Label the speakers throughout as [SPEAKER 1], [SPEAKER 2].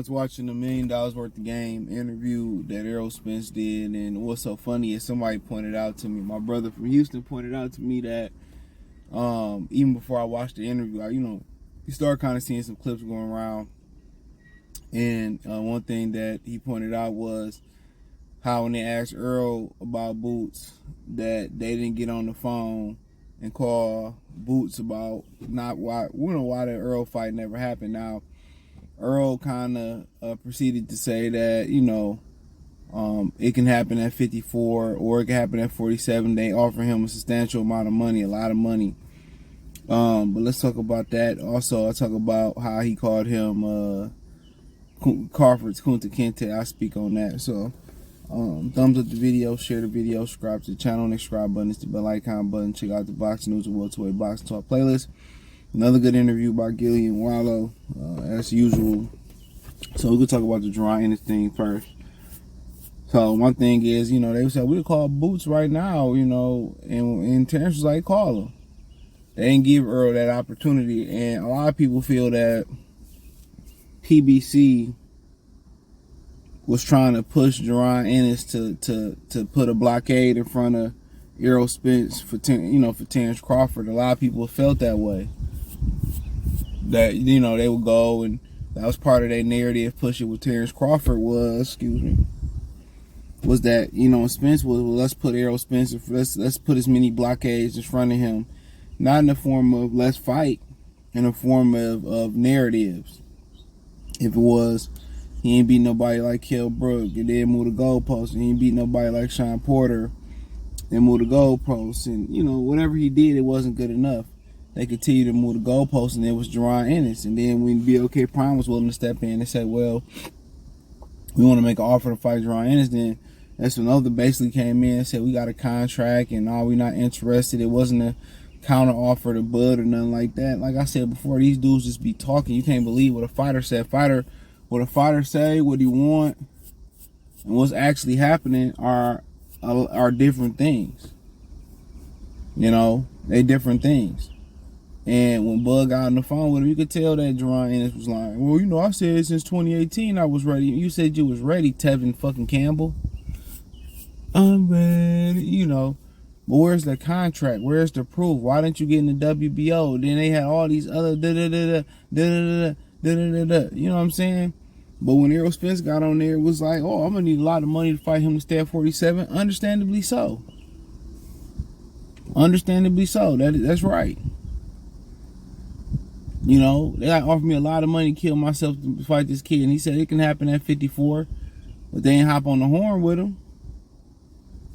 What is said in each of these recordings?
[SPEAKER 1] was watching the $1 million worth of game interview that Errol Spence did, and what's so funny is somebody pointed out to me, my brother from Houston pointed out to me that even before I watched the interview, you start kind of seeing some clips going around, and one thing that he pointed out was how when they asked Errol about Boots, that they didn't get on the phone and call Boots about why the Errol fight never happened. Now, Errol kind of proceeded to say that, it can happen at 54 or it can happen at 47. They offer him a substantial amount of money, a lot of money. But let's talk about that. Also, I'll talk about how he called him Crawford's Kunta Kinte. I'll speak on that. So, thumbs up the video, share the video, subscribe to the channel, and the subscribe button is the bell icon button. Check out the boxing news and welterweight boxing talk playlist. Another good interview by Gilly and Wallow, as usual. So we're gonna talk about the Jerron Ennis thing first. So one thing is, they said we'll call Boots right now, and Terence was like, call him. They didn't give Errol that opportunity, and a lot of people feel that PBC was trying to push Jerron Ennis to put a blockade in front of Errol Spence for Terence Crawford. A lot of people felt that way. That they would go, and that was part of their narrative pushing with Terence Crawford was that Spence was, well, let's put Errol Spence, let's put as many blockades in front of him, not in the form of let's fight, in the form of narratives. If it was he ain't beat nobody like Kell Brook and then move the goalpost, and he ain't beat nobody like Sean Porter and move the goalpost, and whatever he did, it wasn't good enough. They continued to move the goalposts, and it was Jerron Ennis. And then when BLK Prime was willing to step in, they said, well, we want to make an offer to fight Jerron Ennis. Then that's when Other basically came in and said, we got a contract, and we're not interested. It wasn't a counter offer to Bud or nothing like that. Like I said before, these dudes just be talking. You can't believe what a fighter said. What a fighter say, what he want, and what's actually happening are different things. They different things. And when Bud got on the phone with him, you could tell that Jerron Ennis was lying. Well, I said since 2018 I was ready. You said you was ready, Tevin fucking Campbell. I'm ready, But where's the contract? Where's the proof? Why didn't you get in the WBO? Then they had all these other You know what I'm saying? But when Errol Spence got on there, it was like, oh, I'm gonna need a lot of money to fight him to stay at 47. Understandably so. Understandably so. That's right. They got offered me a lot of money to kill myself to fight this kid. And he said it can happen at 54. But they ain't hop on the horn with him.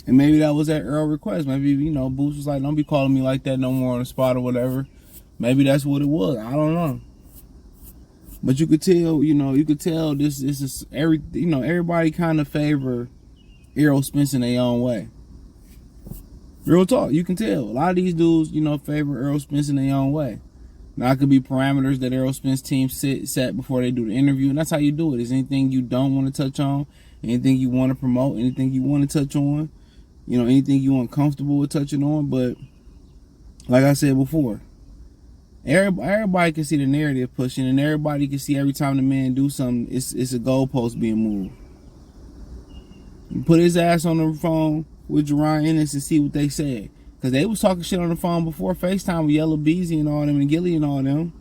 [SPEAKER 1] And maybe that was that Errol request. Maybe, Boots was like, don't be calling me like that no more on the spot or whatever. Maybe that's what it was. I don't know. But you could tell, this is everybody kind of favor Errol Spence in their own way. Real talk, you can tell. A lot of these dudes, favor Errol Spence in their own way. Now, it could be parameters that Errol Spence team set before they do the interview, and that's how you do it. Is anything you don't want to touch on, anything you want to promote, anything you want to touch on, anything you want comfortable with touching on. But like I said before, everybody can see the narrative pushing, and everybody can see every time the man do something, it's a goalpost being moved. Put his ass on the phone with Jerron Ennis and see what they said. Because they was talking shit on the phone before FaceTime with Yellow Beezy and all them and Gilly and all them.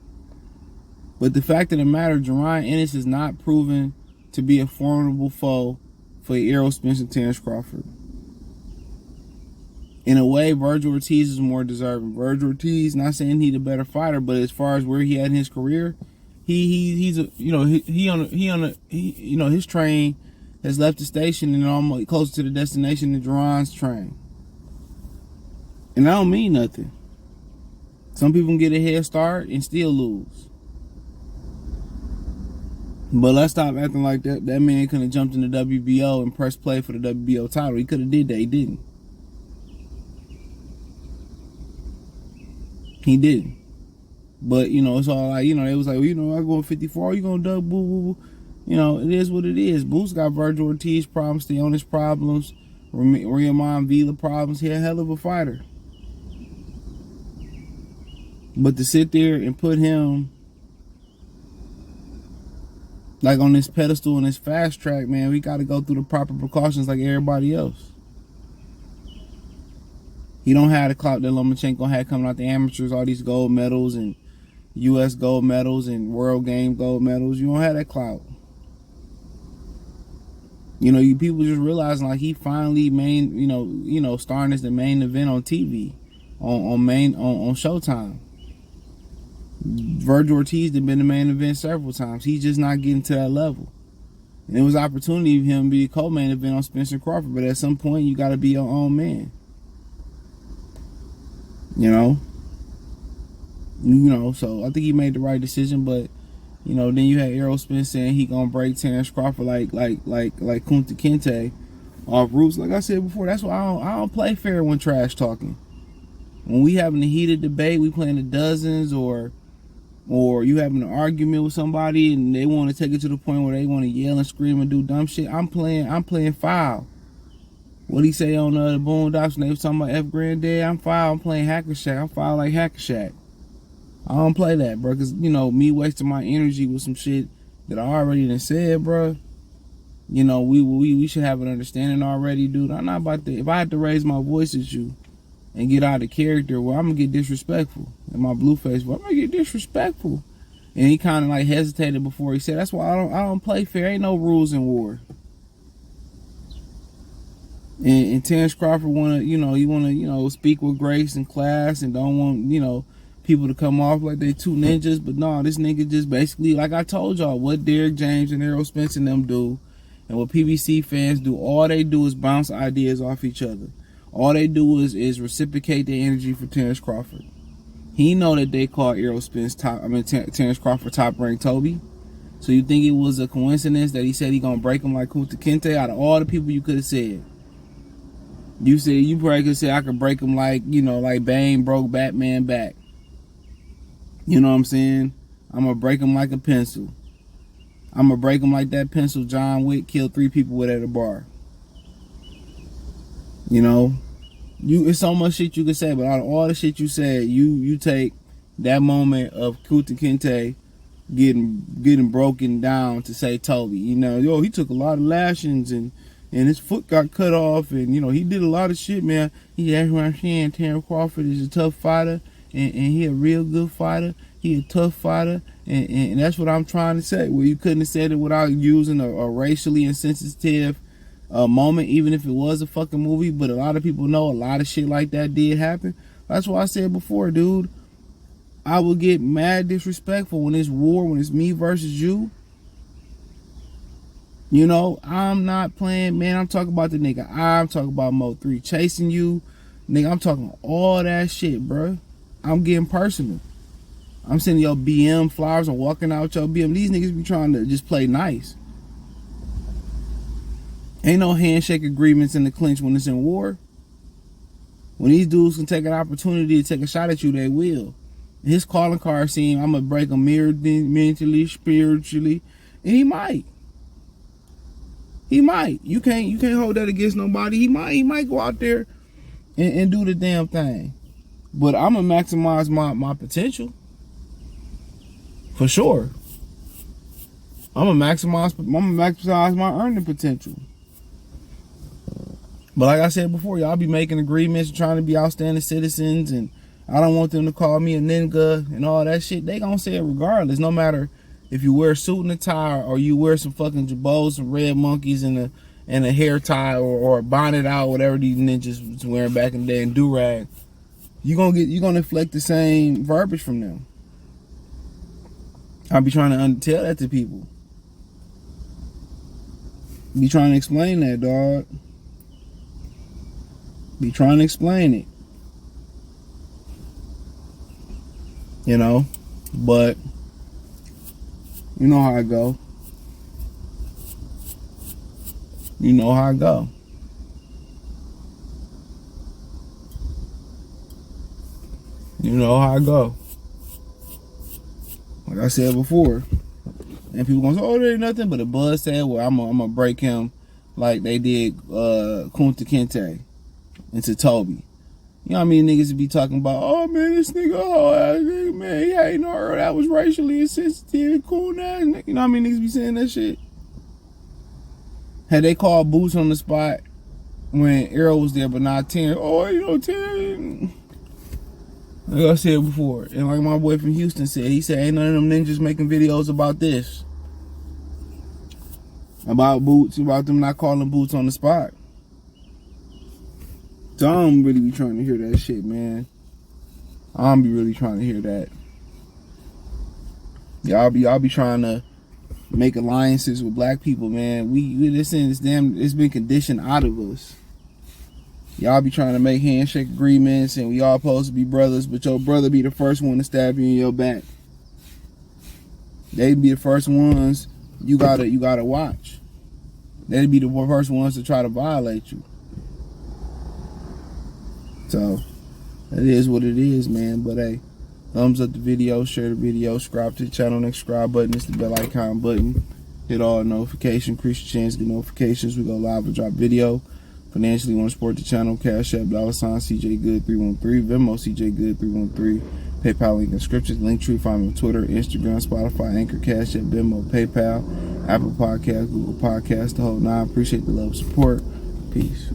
[SPEAKER 1] But the fact of the matter, Jerron Ennis is not proven to be a formidable foe for Errol Spence and Terence Crawford. In a way, Virgil Ortiz is more deserving. Virgil Ortiz, not saying he's a better fighter, but as far as where he had in his career, he's his train has left the station and almost closer to the destination than Jerron's train. And I don't mean nothing. Some people can get a head start and still lose. But let's stop acting like that. That man could have jumped in the WBO and pressed play for the WBO title. He could have did that. He didn't. He didn't. But, it's all like, they was like, well, I go 54. You going to dub, boo, boo, boo. It is what it is. Boots got Virgil Ortiz problems, Theonis problems, Riemann Vila problems. He a hell of a fighter. But to sit there and put him like on this pedestal and this fast track, man, we got to go through the proper precautions like everybody else. He don't have the clout that Lomachenko had coming out the amateurs, all these gold medals and U.S. gold medals and world game gold medals. You don't have that clout. You know, you people just realizing like he finally starting as the main event on TV, on Showtime. Virgil Ortiz had been the main event several times. He's just not getting to that level. And it was opportunity for him to be the co-main event on Spence and Crawford, but at some point you got to be your own man. You know, so I think he made the right decision, but you know, then you had Errol Spence saying he gonna break Terence Crawford like Kunta Kinte off Roots. Like I said before, that's why I don't play fair when trash talking. When we having a heated debate, we playing the dozens, or you having an argument with somebody and they want to take it to the point where they want to yell and scream and do dumb shit. I'm playing foul. What he say on the Boondocks when they was talking about F Granddad? I'm foul. I'm playing Hacker Shack. I'm foul like Hacker Shack. I don't play that, bro, because, you know, me wasting my energy with some shit that I already done said, bro. You know, we should have an understanding already, dude. I'm not about to, if I had to raise my voice at you and get out of character, well, I'm going to get disrespectful. In my blue face, well, I'm going to get disrespectful. And he kind of like hesitated before he said, that's why I don't play fair. Ain't no rules in war. And Terence Crawford he wanna speak with grace and class and don't want, people to come off like they two ninjas. But no, this nigga just basically, like I told y'all, what Derrick James and Errol Spence and them do, and what PBC fans do, all they do is bounce ideas off each other. All they do is reciprocate their energy for Terence Crawford. He know that they called Errol Spence Terence Crawford top ranked Toby. So you think it was a coincidence that he said he gonna break him like Kunta Kinte? Out of all the people you could have said, you probably could say I could break him like Bane broke Batman back. You know what I'm saying? I'm going to break him like a pencil. I'm going to break him like that pencil John Wick killed 3 people with at a bar. You know? It's so much shit you could say, but out of all the shit you said, you take that moment of Kunta Kinte getting broken down to say Toby. He took a lot of lashings and his foot got cut off and, he did a lot of shit, man. That's what I'm saying. Terence Crawford is a tough fighter. And he a real good fighter. He a tough fighter. And that's what I'm trying to say. Well, you couldn't have said it without using a racially insensitive moment, even if it was a fucking movie. But a lot of people know a lot of shit like that did happen. That's why I said before, dude, I would get mad disrespectful when it's war, when it's me versus you. I'm not playing, man. I'm talking about the nigga. I'm talking about Mo3 chasing you. Nigga, I'm talking all that shit, bro. I'm getting personal. I'm sending your BM flowers and walking out your BM. These niggas be trying to just play nice. Ain't no handshake agreements in the clinch when it's in war. When these dudes can take an opportunity to take a shot at you, they will. His calling card saying, I'm going to break him mentally, spiritually. And he might. He might. You can't hold that against nobody. He might go out there and do the damn thing. But I'm gonna maximize my potential. For sure. I'm gonna maximize my earning potential. But like I said before, y'all be making agreements, trying to be outstanding citizens, and I don't want them to call me a nigga and all that shit. They gonna say it regardless, no matter if you wear a suit and a tie or you wear some fucking jabos, some red monkeys and a hair tie or a bonnet out, whatever these ninjas was wearing back in the day, and do-rag. You're gonna inflict the same verbiage from them. I'll be trying to tell that to people. Be trying to explain that, dog. Be trying to explain it. But you know how I go. You know how I go. You know how I go. Like I said before. And people gonna say, oh, there ain't nothing. But the buzz said, well, I'm gonna break him like they did Kunta Kinte into Toby. You know what I mean? Niggas be talking about, oh man, this nigga, oh ass nigga, man, he hating on Errol. That was racially insensitive and cool ass nigga. You know what I mean? Niggas be saying that shit. Had they called Boots on the spot when Errol was there, but not Terence. Oh, you know, Terence. Like I said before, and like my boy from Houston said, he said, ain't none of them ninjas making videos about this. About Boots, about them not calling Boots on the spot. So I don't really be trying to hear that shit, man. I don't be really trying to hear that. Y'all be trying to make alliances with black people, man. It's been conditioned out of us. Y'all be trying to make handshake agreements and we all supposed to be brothers, but your brother be the first one to stab you in your back. They be the first ones you gotta watch. They be the first ones to try to violate you. So it is what it is, man. But hey, thumbs up the video, share the video, subscribe to the channel. Next subscribe button is the bell icon button. Hit all notifications, increase your chance to get notifications. We go live and drop video. Financially want to support the channel, Cash App, $CJ Good 313, Venmo CJ Good 313, PayPal link in description, Linktree, find me on Twitter, Instagram, Spotify, Anchor, Cash App, Venmo, PayPal, Apple Podcasts, Google Podcasts, the whole nine. Appreciate the love, support. Peace.